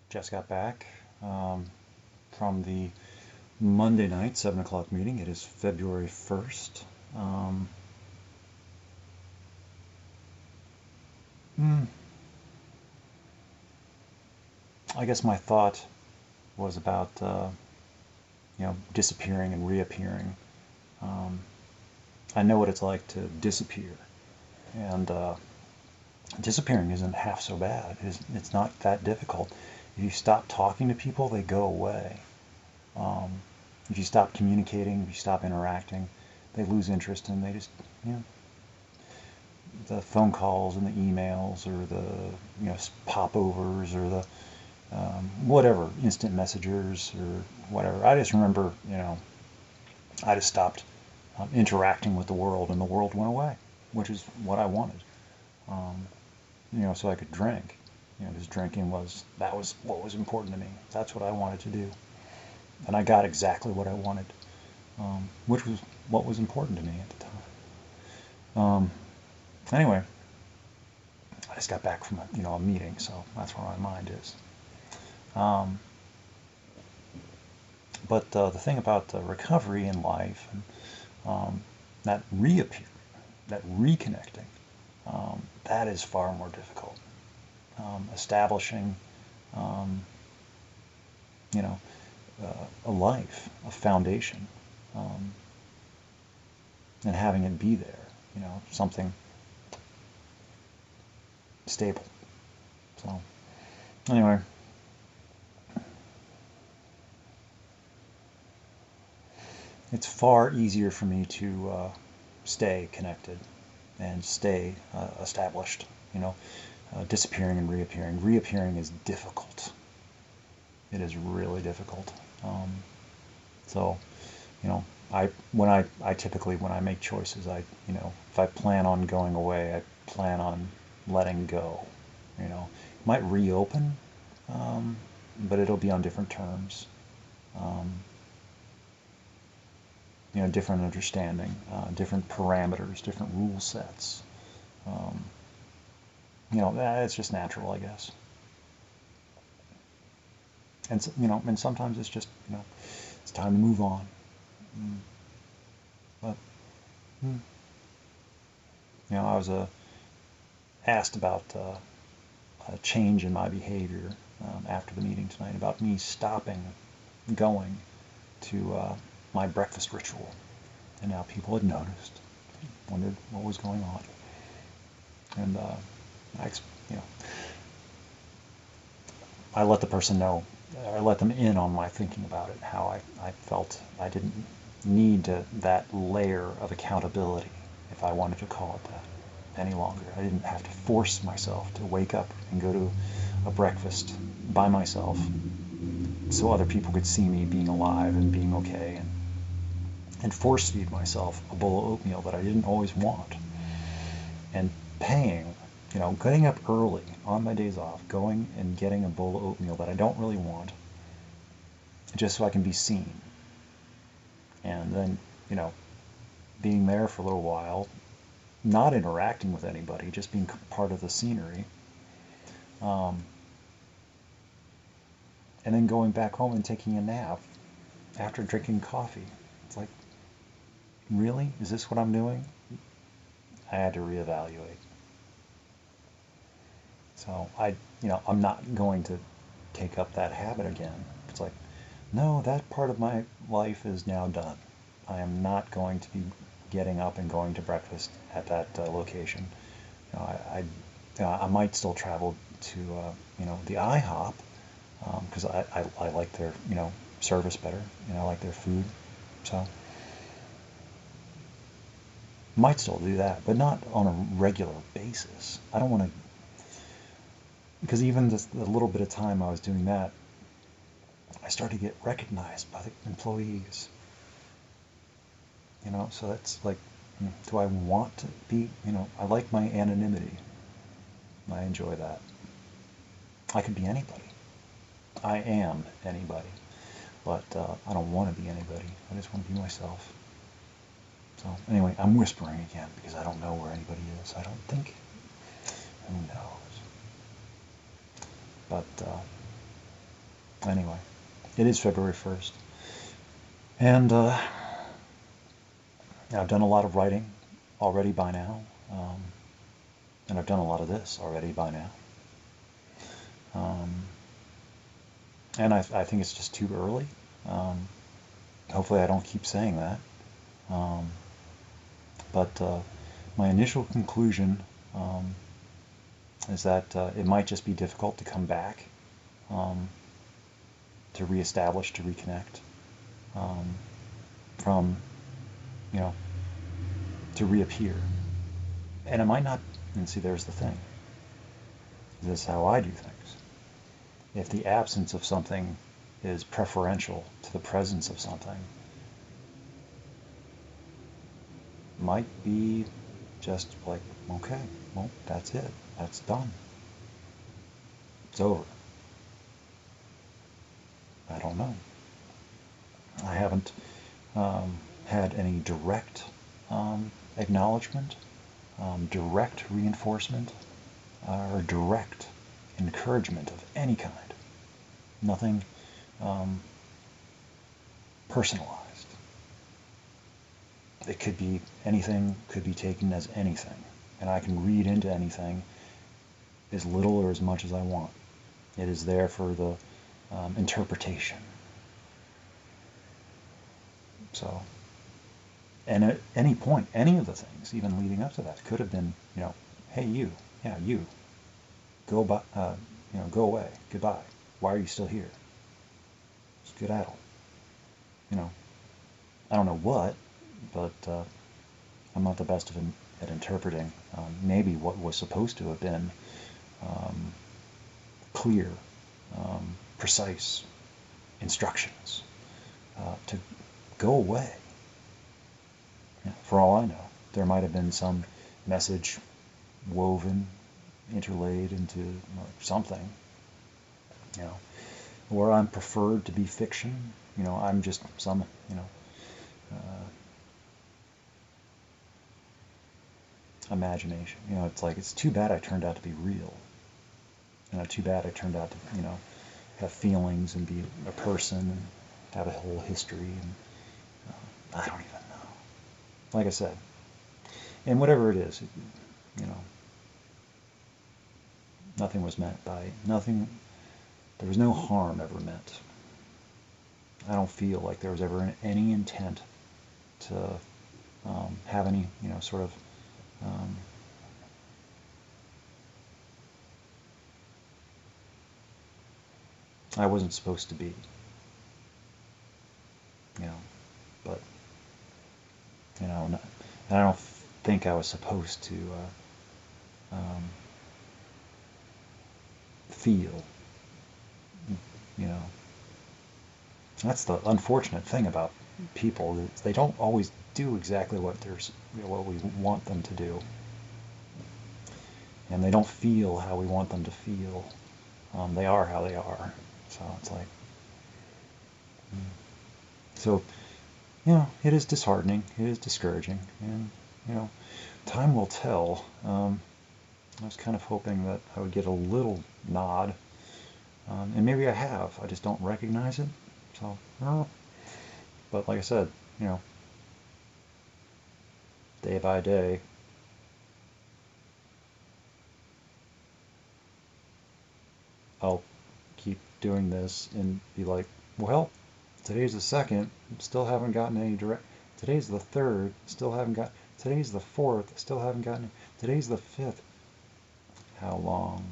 Just got back from the Monday night 7 o'clock meeting. It is February 1st. Hmm, I guess my thought was about disappearing and reappearing. Um, I know what it's like to disappear, and disappearing isn't half so bad. It's not that difficult. If you stop talking to people, they go away. Um, if you stop communicating, if you stop interacting, they lose interest and they just, you know, the phone calls and the emails or the, popovers or the whatever, instant messengers or whatever. I just remember, I just stopped interacting with the world and the world went away, which is what I wanted. Um, so I could drink. Because drinking that was what was important to me. That's what I wanted to do. And I got exactly what I wanted, which was what was important to me at the time. Anyway, I just got back from a meeting, so that's where my mind is. Um, but the thing about recovery in life and that reappearing, that reconnecting, that is far more difficult. Establishing, um, you know, a life, a foundation, um, and having it be there, something stable. So, anyway, it's far easier for me to stay connected and stay established, disappearing and reappearing. Reappearing is difficult. It is really difficult. So, I typically, when I make choices, if I plan on going away, I plan on letting go. Might reopen, but it'll be on different terms. Um, different understanding, different parameters, different rule sets. Um, it's just natural, I guess. And and sometimes it's just, it's time to move on. Mm. But mm, I was asked about a change in my behavior after the meeting tonight, about me stopping going to my breakfast ritual, and now people had noticed, wondered what was going on, and I, you know, I let the person know, I let them in on my thinking about it, how I felt I didn't need that layer of accountability, if I wanted to call it that, any longer. I didn't have to force myself to wake up and go to a breakfast by myself so other people could see me being alive and being okay, and force feed myself a bowl of oatmeal that I didn't always want, and paying, getting up early on my days off, going and getting a bowl of oatmeal that I don't really want, just so I can be seen. And then, being there for a little while, not interacting with anybody, just being part of the scenery. Um, and then going back home and taking a nap after drinking coffee. It's like, really? Is this what I'm doing? I had to reevaluate. So I'm not going to take up that habit again. It's like, no, that part of my life is now done. I am not going to be getting up and going to breakfast at that location. I might still travel to the IHOP because I like their service better. I like their food, so might still do that, but not on a regular basis. I don't want to, because even just the little bit of time I was doing that, I started to get recognized by the employees. So that's like, do I want to be, I like my anonymity. I enjoy that. I could be anybody. I am anybody. But I don't want to be anybody. I just want to be myself. So anyway, I'm whispering again because I don't know where anybody is. I don't think. Who knows? But anyway, it is February 1st. And I've done a lot of writing already by now. And I've done a lot of this already by now. And I think it's just too early. Hopefully I don't keep saying that. But my initial conclusion is that it might just be difficult to come back, to reestablish, to reconnect, from, to reappear. And it might not, and see, there's the thing. This is how I do things. If the absence of something is preferential to the presence of something, might be just like, okay, well, that's it. That's done. It's over. I don't know. I haven't had any direct acknowledgement, direct reinforcement, or direct encouragement of any kind. Nothing personalized. It could be anything, could be taken as anything, and I can read into anything as little or as much as I want. It is there for the interpretation. So, and at any point, any of the things, even leading up to that, could have been, hey, you, yeah, you, go by, go away, goodbye. Why are you still here? Skedaddle. I don't know what, but I'm not the best at interpreting. Maybe what was supposed to have been clear, precise instructions to go away. For all I know, there might have been some message woven, interlaid into something, or I'm preferred to be fiction. I'm just some, imagination. It's like, it's too bad I turned out to be real. Too bad I turned out to, have feelings and be a person and have a whole history. And I don't even know. Like I said, and whatever it is, nothing was meant by nothing. There was no harm ever meant. I don't feel like there was ever any intent to have any, sort of I wasn't supposed to be, but, and I don't think I was supposed to feel, That's the unfortunate thing about people. They don't always do exactly what we want them to do, and they don't feel how we want them to feel. They are how they are. So it's like, so, it is disheartening. It is discouraging, and time will tell. I was kind of hoping that I would get a little nod, and maybe I have. I just don't recognize it. So, but like I said, day by day, I'll keep doing this and be like, well, today's the 2nd, still haven't gotten any direct. Today's the 3rd, still haven't got. Today's the 4th, still haven't gotten. Today's the 5th. How long?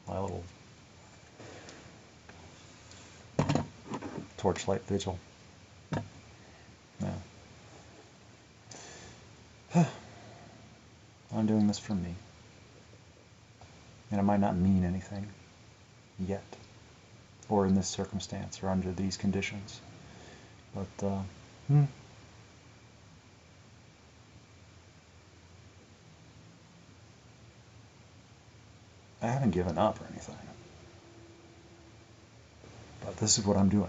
My little torchlight vigil. Yeah. I'm doing this for me. And it might not mean anything yet, or in this circumstance, or under these conditions. But, I haven't given up or anything. But this is what I'm doing.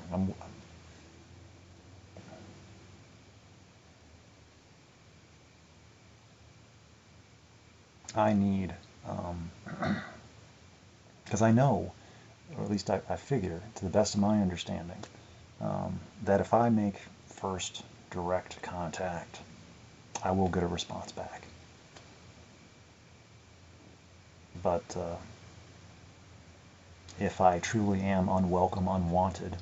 I need, because I know, or at least I figure, to the best of my understanding, that if I make first direct contact, I will get a response back. But if I truly am unwelcome, unwanted,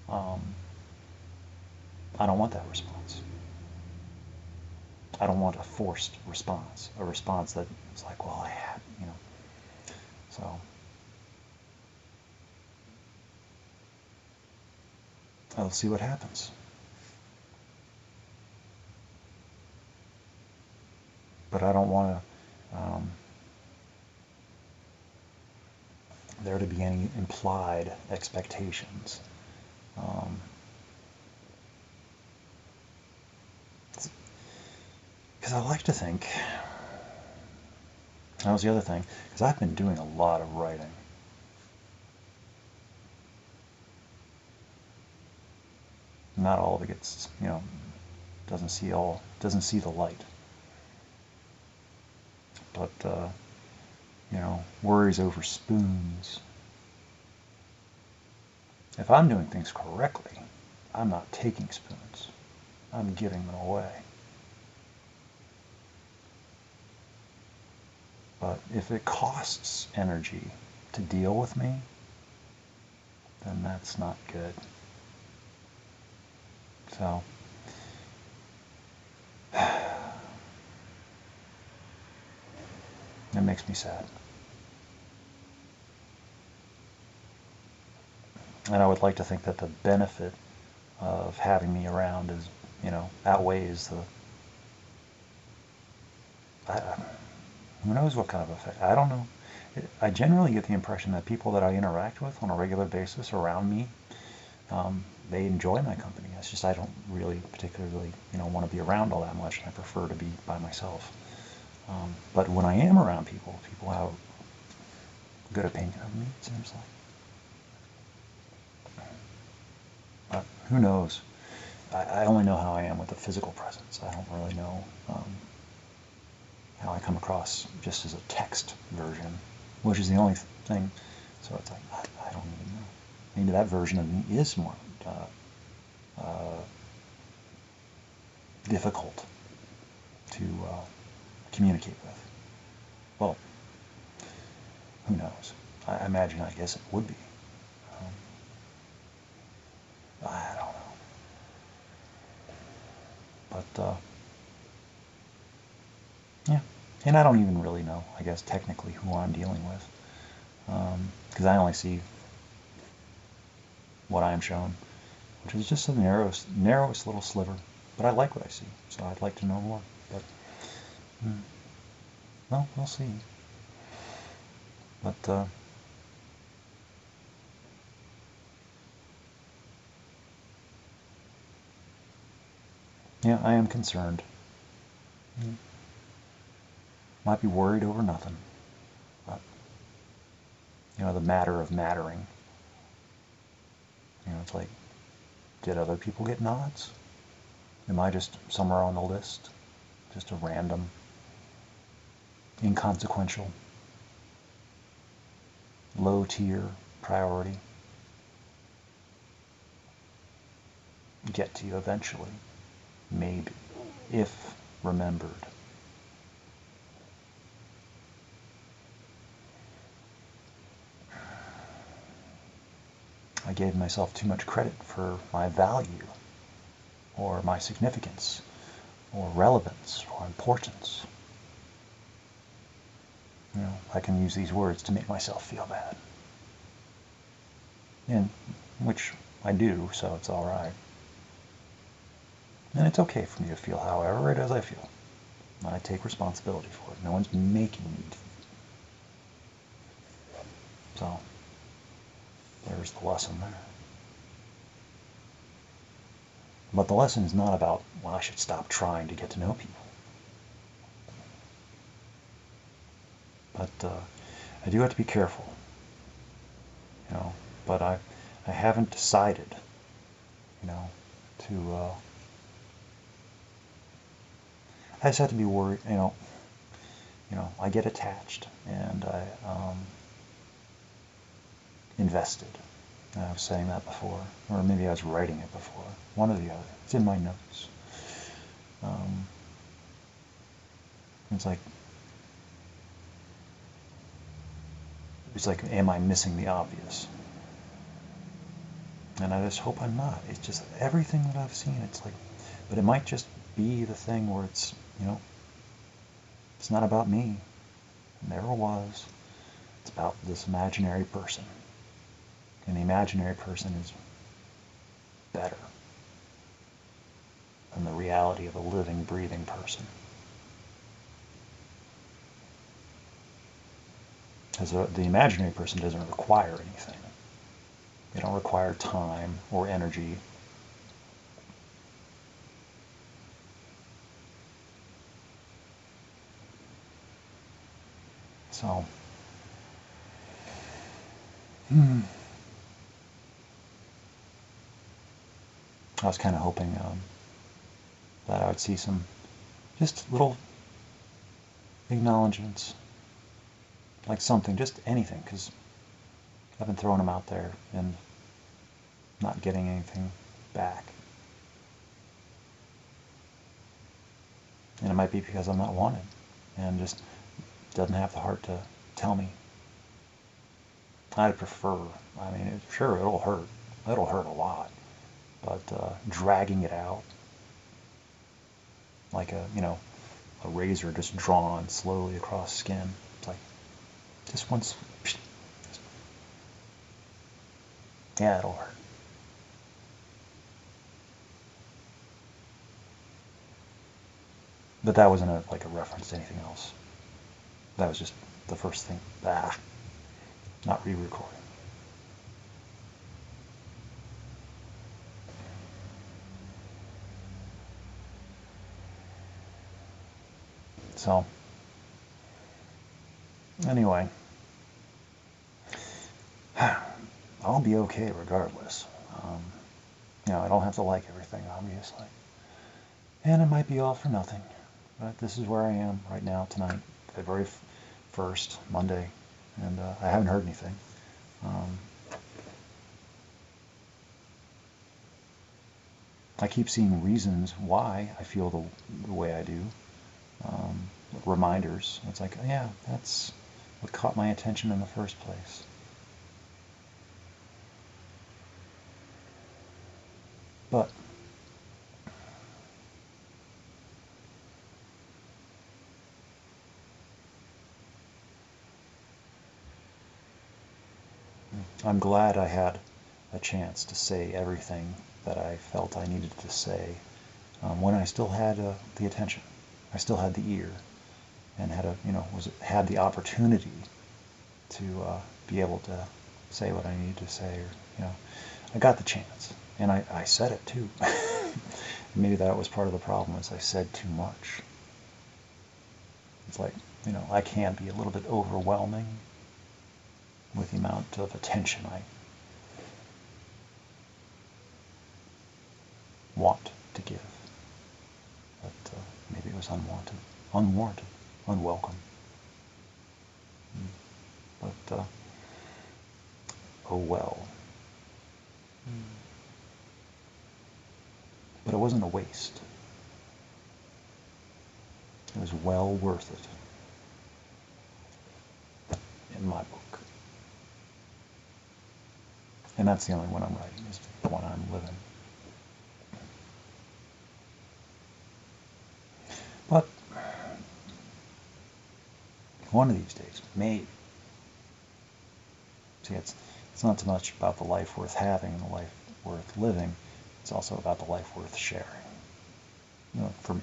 um, I don't want that response. I don't want a forced response, a response that is like, well, I had, you know. So I'll see what happens. But I don't want there to be any implied expectations. Because I like to think, that was the other thing, because I've been doing a lot of writing. Not all of it gets, you know, doesn't see the light. But you know, worries over spoons. If I'm doing things correctly, I'm not taking spoons. I'm giving them away. But if it costs energy to deal with me, then that's not good. So, it makes me sad. And I would like to think that the benefit of having me around is, you know, outweighs the, who knows what kind of effect. I don't know. I generally get the impression that people that I interact with on a regular basis around me, they enjoy my company. It's just I don't really particularly, you know, want to be around all that much, and I prefer to be by myself. But when I am around people, people have a good opinion of me, it seems like. But who knows? I only know how I am with the physical presence. I don't really know how I come across just as a text version, which is the only thing. So it's like, I don't even know. Maybe that version of me is more difficult to communicate with. Well, who knows? I imagine, I guess it would be. I don't know. But, yeah. And I don't even really know, I guess, technically who I'm dealing with. Because I only see what I am shown, which is just the narrowest little sliver. But I like what I see, so I'd like to know more. But, well, we'll see. But, yeah, I am concerned. Might be worried over nothing. But, you know, the matter of mattering. You know, it's like, did other people get nods? Am I just somewhere on the list? Just a random, inconsequential, low tier priority? Get to you eventually. Maybe. If remembered. I gave myself too much credit for my value, or my significance, or relevance, or importance. You know, I can use these words to make myself feel bad. And which I do, so it's all right. And it's okay for me to feel however it is I feel. I take responsibility for it. No one's making me. So, there's the lesson there. But the lesson is not about, well, I should stop trying to get to know people. But I do have to be careful. You know, but I haven't decided, you know, to, I just have to be worried, you know, I get attached, and I invested. I was saying that before, or maybe I was writing it before. One or the other. It's in my notes. Um, it's like, am I missing the obvious? And I just hope I'm not. It's just everything that I've seen. It's like, but it might just be the thing where it's, it's not about me. It never was. It's about this imaginary person. And the imaginary person is better than the reality of a living, breathing person. Because the imaginary person doesn't require anything. They don't require time or energy. So, I was kind of hoping that I would see some just little acknowledgments, like something, just anything, because I've been throwing them out there and not getting anything back. And it might be because I'm not wanted and just doesn't have the heart to tell me. I'd prefer, sure, it'll hurt. It'll hurt a lot. But dragging it out like a razor just drawn slowly across skin. It's like, just once, yeah, it'll hurt. But that wasn't a reference to anything else. That was just the first thing. Not re-recording. So, anyway, I'll be okay regardless. I don't have to like everything, obviously. And it might be all for nothing. But this is where I am right now, tonight, February 1st, Monday, and I haven't heard anything. I keep seeing reasons why I feel the way I do. Reminders. It's like, yeah, that's what caught my attention in the first place. But I'm glad I had a chance to say everything that I felt I needed to say when I still had the attention. I still had the ear, and had the opportunity to be able to say what I needed to say. Or I got the chance, and I said it too. Maybe that was part of the problem, is I said too much. It's like, I can be a little bit overwhelming with the amount of attention I want to give. But maybe it was unwarranted, unwelcome. But, oh well. But it wasn't a waste. It was well worth it, in my book. And that's the only one I'm writing, is the one I'm living. But one of these days, maybe. See, it's not so much about the life worth having and the life worth living. It's also about the life worth sharing. For me.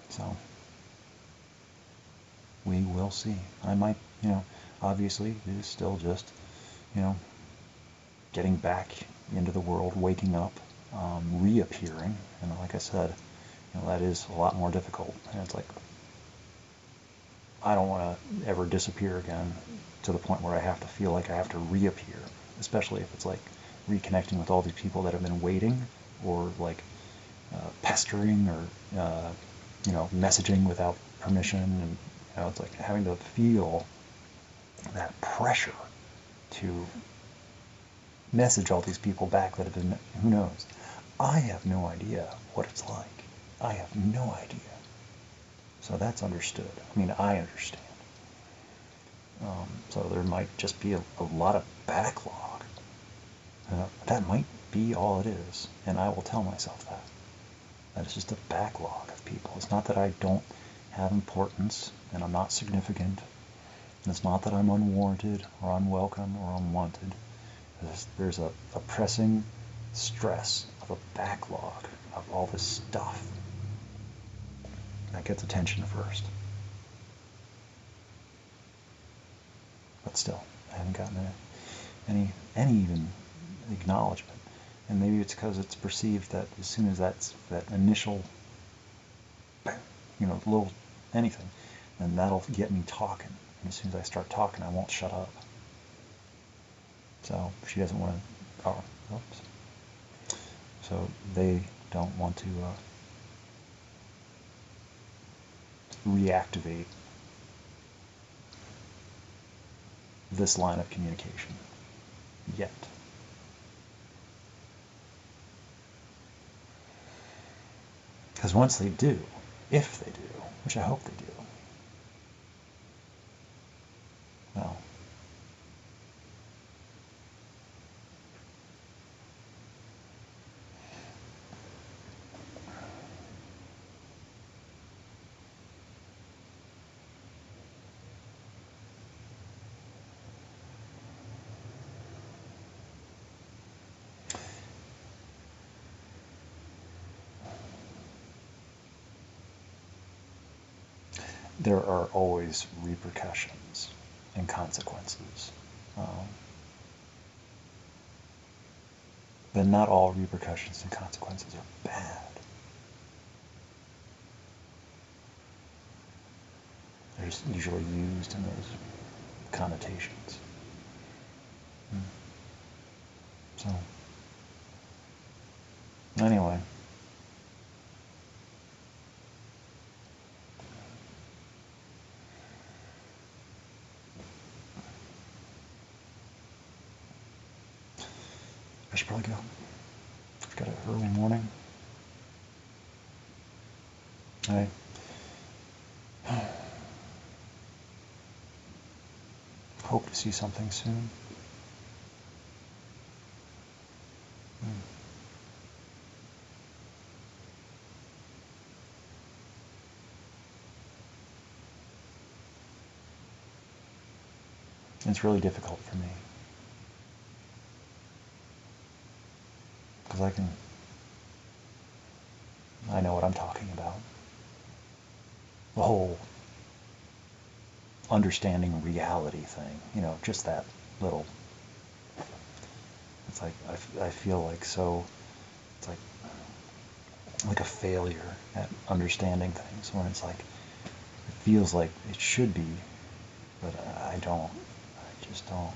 So, we will see. I might, obviously, it is still just, getting back into the world, waking up, reappearing. And like I said, that is a lot more difficult. And it's like, I don't want to ever disappear again to the point where I have to feel like I have to reappear, especially if it's like reconnecting with all these people that have been waiting, or like pestering, or messaging without permission, and it's like having to feel that pressure to message all these people back that have been, who knows. I have no idea what it's like. I have no idea. So that's understood. I mean, I understand. So there might just be a lot of backlog. That might be all it is, and I will tell myself that. That it's just a backlog of people. It's not that I don't have importance and I'm not significant. It's not that I'm unwarranted or unwelcome or unwanted. There's a pressing stress of a backlog of all this stuff that gets attention first. But still, I haven't gotten any even acknowledgement. And maybe it's because it's perceived that as soon as that initial, little anything, then that'll get me talking. And as soon as I start talking, I won't shut up. So she doesn't want to. Oh, oops. So they don't want to reactivate this line of communication yet. Because once they do, if they do, which I hope they do, well, there are always repercussions and consequences. But not all repercussions and consequences are bad. They're usually used in those connotations. So, anyway. I should probably go. I've got an early morning. I hope to see something soon. It's really difficult for me. Because I know what I'm talking about. The whole understanding reality thing, just that little, it's like, I feel like so, it's like a failure at understanding things, when it's like, it feels like it should be, but I just don't.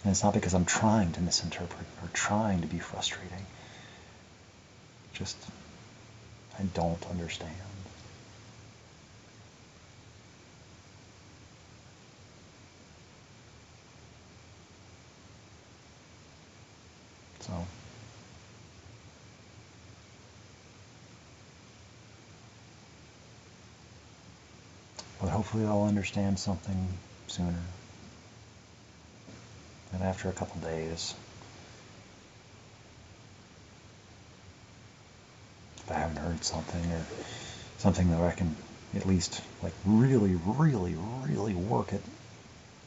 And it's not because I'm trying to misinterpret or trying to be frustrating. Just, I don't understand. So, but hopefully I'll understand something sooner. And after a couple days, if I haven't heard something, or something that I can at least really, really, really work at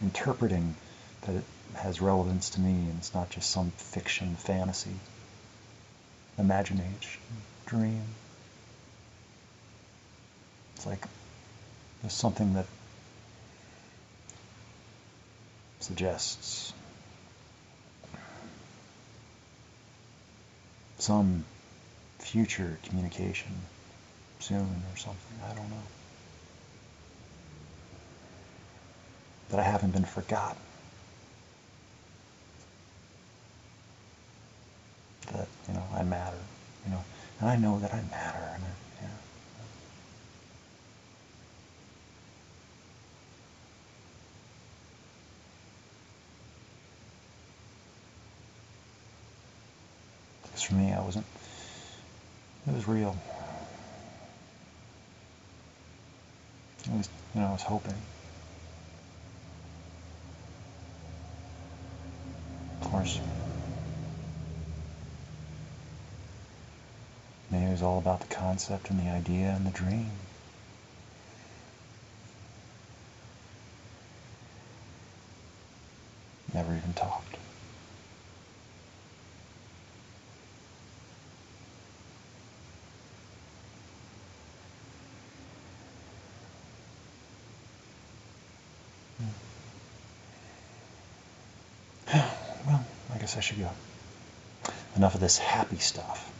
interpreting that it has relevance to me, and it's not just some fiction, fantasy, imagination, dream. It's like there's something that suggests some future communication soon or something. I don't know. That I haven't been forgotten. That, I matter, and I know that I matter, and It was real. At least, I was hoping. Of course, maybe it was all about the concept and the idea and the dream. Never even talked. Well, I guess I should go. Enough of this happy stuff.